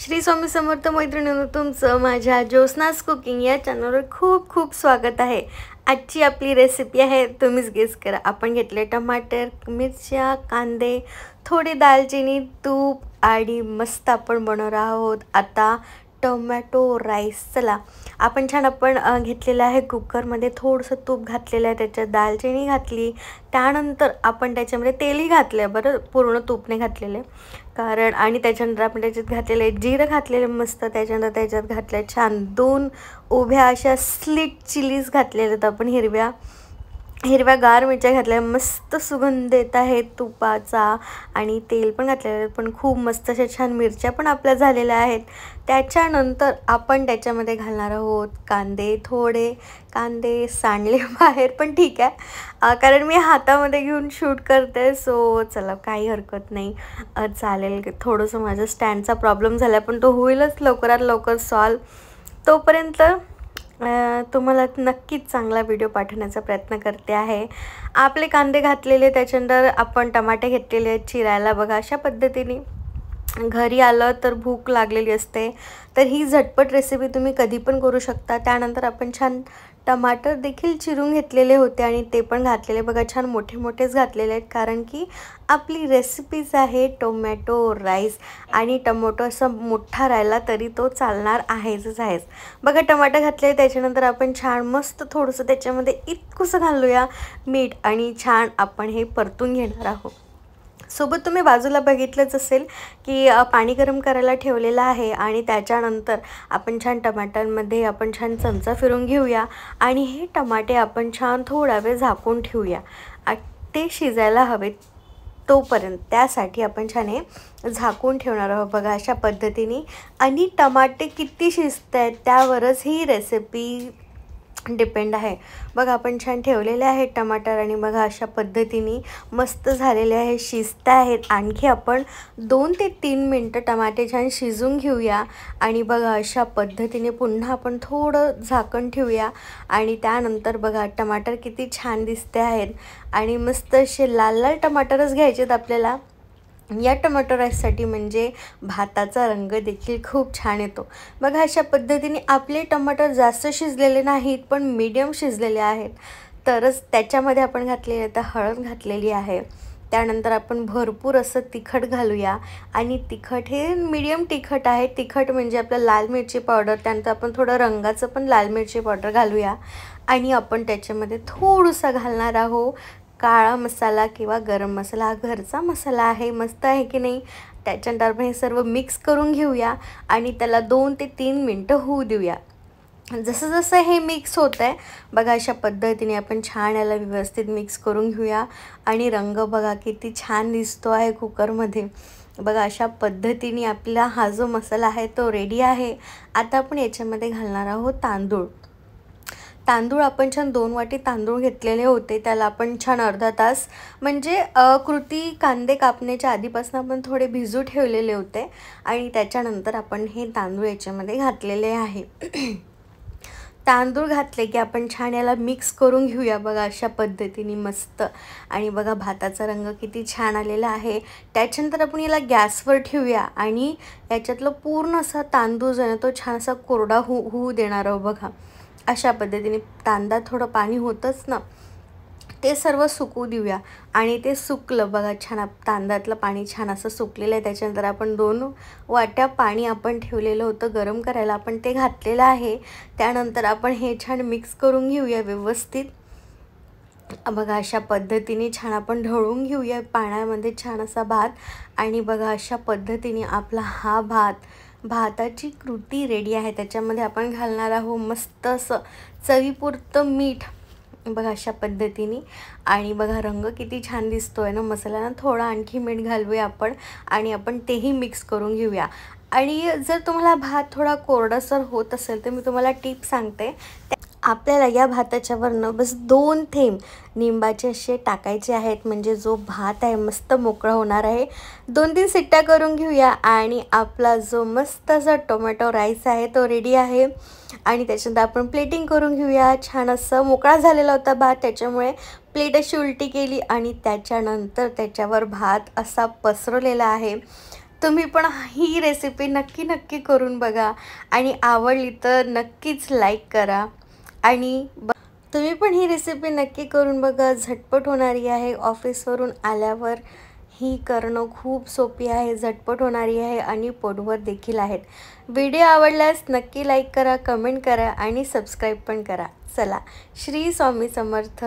श्री स्वामी समर्थ मैत्रिणींनो, तुमचं माझ्या ज्योत्स्नास कुकिंग या चॅनलवर खूप खूप स्वागत आहे। आजची आपली रेसिपी आहे, तुम्हीच गेस करा। आपण घेतले टमाटर, मिरच्या, कांदे, थोडी दालचिनी, तूप आणि मस्त आपण बनवणार आहोत आता टोमॅटो राईस। चला आपण घेतलेलं आहे कुकरमध्ये थोडंसं तूप घातलेलं आहे, त्याच्यात दालचिनी घातली, त्यानंतर आपण त्याच्यामध्ये तेलही घातलं बरं, पूर्ण तूप नाही घातलेले कारण, आणि त्याच्यानंतर आपण त्याच्यात घातलेले जिरं घातलेले मस्त, त्याच्यानंतर त्याच्यात घातले छान 2 उभ्या अशा स्लिट चिलीज घातलेल्या आपण, हिरव्यागार मिरच्या घातल्या, मस्त सुगंध येत आहे तुपाचा, आणि तेल पण घातलेलं पण खूप मस्त अशा छान मिरच्या पण आपल्या झालेल्या आहेत। त्याच्यानंतर आपण त्याच्यामध्ये घालणार आहोत कांदे, थोडे कांदे सांडले बाहेर पण ठीक आहे, कारण मी हातामध्ये घेऊन शूट करते, सो चला काही हरकत नाही, चालेल। थोडंसं माझं स्टँडचा प्रॉब्लेम झाला पण तो होईलच लवकरात लवकर सॉल्व। तोपर्यंत तुम्हाला नक्कीच चांगला व्हिडिओ पाठवण्याचा प्रयत्न करते आहे। आपले कांदे घातलेले, त्याच्यानंतर आपण टमाटे घेतलेले चिरायला, बघा अशा पद्धतीने। घरी आलं तर भूक लागलेली असते, तर ही झटपट रेसिपी तुम्ही कधी पण करू शकता। त्यानंतर आपण छान टमाटर देखील चिरून घेतलेले होते आणि ते पण घातलेले, बघा छान मोठे मोठेच घातलेले आहेत, कारण की आपली रेसिपीज आहे टोमॅटो राईस, आणि टोमॅटो असा मोठा राहिला तरी तो चालणार आहेच। बघा टमाटर घातले, त्याच्यानंतर आपण छान मस्त थोडंसं त्याच्यामध्ये इतकुसं घालूया मीठ, आणि छान आपण हे परतून घेणार आहोत। सोबत तुम्ही बाजूला बघितलंच असेल की पाणी गरम करायला ठेवलेलं आहे, आणि त्याच्यानंतर आपण छान टमाटरमध्ये आपण छान चमचा फिरून घेऊया, आणि हे टमाटे आपण छान थोडा वेळ झाकून ठेवूया, ते शिजायला हवे तोपर्यंत, त्यासाठी आपण छान हे झाकून ठेवणार आहोत, बघा अशा पद्धतीने। आणि टमाटे किती शिजत आहेत त्यावरच ही रेसिपी डिपेंड आहे। बघा आपण छान ठेवलेले आहेत टमाटर, आणि बघा अशा पद्धतीने मस्त झालेले आहे, शिजत आहेत। आणखी आपण 2 ते 3 मिनटं टमाटे छान शिजून घेऊया, आणि बघा अशा पद्धतीने पुन्हा आपण थोडं झाकण ठेवूया, आणि त्यानंतर बघा टमाटर किती छान दिसते आहेत, आणि मस्त असे लाल लाल टमाटरच घ्यायचे आहेत आपल्याला या टोमॅटो राईससाठी, म्हणजे भाताचा रंग देखील खूप छान येतो। बघा अशा पद्धतीने आपले टमाटर जास्त शिजलेले नाहीत पण मीडियम शिजलेले आहेत, तरच त्याच्यामध्ये आपण घातलेली आता हळद घातलेली आहे। त्यानंतर आपण भरपूर असं तिखट घालूया, आणि तिखट हे मीडियम तिखट आहे, तिखट म्हणजे आपलं लाल मिरची पावडर, त्यानंतर आपण थोडं रंगाचं पण लाल मिरची पावडर घालूया, आणि आपण त्याच्यामध्ये थोडंसं घालणार आहोत काळा मसाला किंवा गरम मसाला, हा घरचा मसाला आहे, मस्त आहे की नाही। त्याच्यानंतर आपण हे सर्व मिक्स करून घेऊया, आणि त्याला 2 ते 3 मिनटं होऊ देऊया। जसं जसं हे मिक्स होतं आहे, बघा अशा पद्धतीने आपण छान याला व्यवस्थित मिक्स करून घेऊया, आणि रंग बघा किती छान दिसतो आहे कुकरमध्ये। बघा अशा पद्धतीने आपला हा जो मसाला आहे तो रेडी आहे। आता आपण याच्यामध्ये घालणार आहोत तांदूळ आपण छान 2 वाटी तांदूळ घेतलेले होते, त्याला आपण छान अर्धा तास, म्हणजे कृती कांदे कापण्याच्या आधीपासून आपण थोडे भिजू ठेवलेले होते, आणि त्याच्यानंतर आपण हे तांदूळ याच्यामध्ये घातलेले आहे। तांदूळ घातले की आपण छान याला मिक्स करून घेऊया, बघा अशा पद्धतीने मस्त, आणि बघा भाताचा रंग किती छान आलेला आहे। त्याच्यानंतर आपण याला गॅसवर ठेवूया, आणि याच्यातलं पूर्ण असा तांदूळ जो आहे तो छान असा कोरडा होऊ देणार आहोत, बघा अशा पद्धतीने। तांदळात थोडं पाणी होतंच ना, ते सर्व सुकू देऊया, आणि ते सुकलं, बघा छान तांदळातलं पाणी छान असं सुकलेलं आहे। त्याच्यानंतर आपण 2 वाट्या पाणी आपण ठेवलेलं होतं गरम करायला, आपण ते घातलेलं आहे। त्यानंतर आपण हे छान मिक्स करून घेऊया व्यवस्थित, बघा अशा पद्धतीने छान आपण ढवळून घेऊया पाण्यामध्ये छान असा भात, आणि बघा अशा पद्धतीने आपला हा भाताची कृती रेडी आहे। त्याच्यामध्ये आपण घालणार आहोत मस्त असं चवीपुरतं मीठ, बघा अशा पद्धतीने, आणि बघा रंग किती छान दिसतो आहे ना मसाल्याला, थोडं आणखी मीठ घालूया आपण, आणि आपण तेही मिक्स करून घेऊया। आणि जर तुम्हाला भात थोडा कोरडासर होत असेल तर मी तुम्हाला टिप सांगते, आपल्याला या भाताच्या वरनं बस 2 थेंब निंबाचे असे टाकायचे आहेत, म्हणजे जो भात आहे मस्त मोकळा होणार आहे। 2-3 शिट्ट्या करून घेऊया, आणि आपला जो मस्त असा टोमॅटो राईस आहे तो रेडी आहे। आणि त्याच्यानंतर आपण प्लेटिंग करून घेऊया, छान असं मोकळा झालेला होता भात, त्याच्यामुळे प्लेट अशी उलटी केली, आणि त्याच्यानंतर त्याच्यावर भात असा पसरवलेला आहे। तुम्ही पण ही रेसिपी नक्की करून बघा आणि आवडली तर नक्कीच लाईक करा आणि तुम्ही पण ही रेसिपी नक्की करून बघा. झटपट होणारी आहे. ऑफिसवरून आल्यावर ही करणं खूप सोपी आहे, झटपट होणारी आहे आणि पोटभर देखील आहेत. व्हिडिओ आवडल्यास नक्की लाईक करा, कमेंट करा आणि सबस्क्राईब पण करा. चला, श्री स्वामी समर्थ.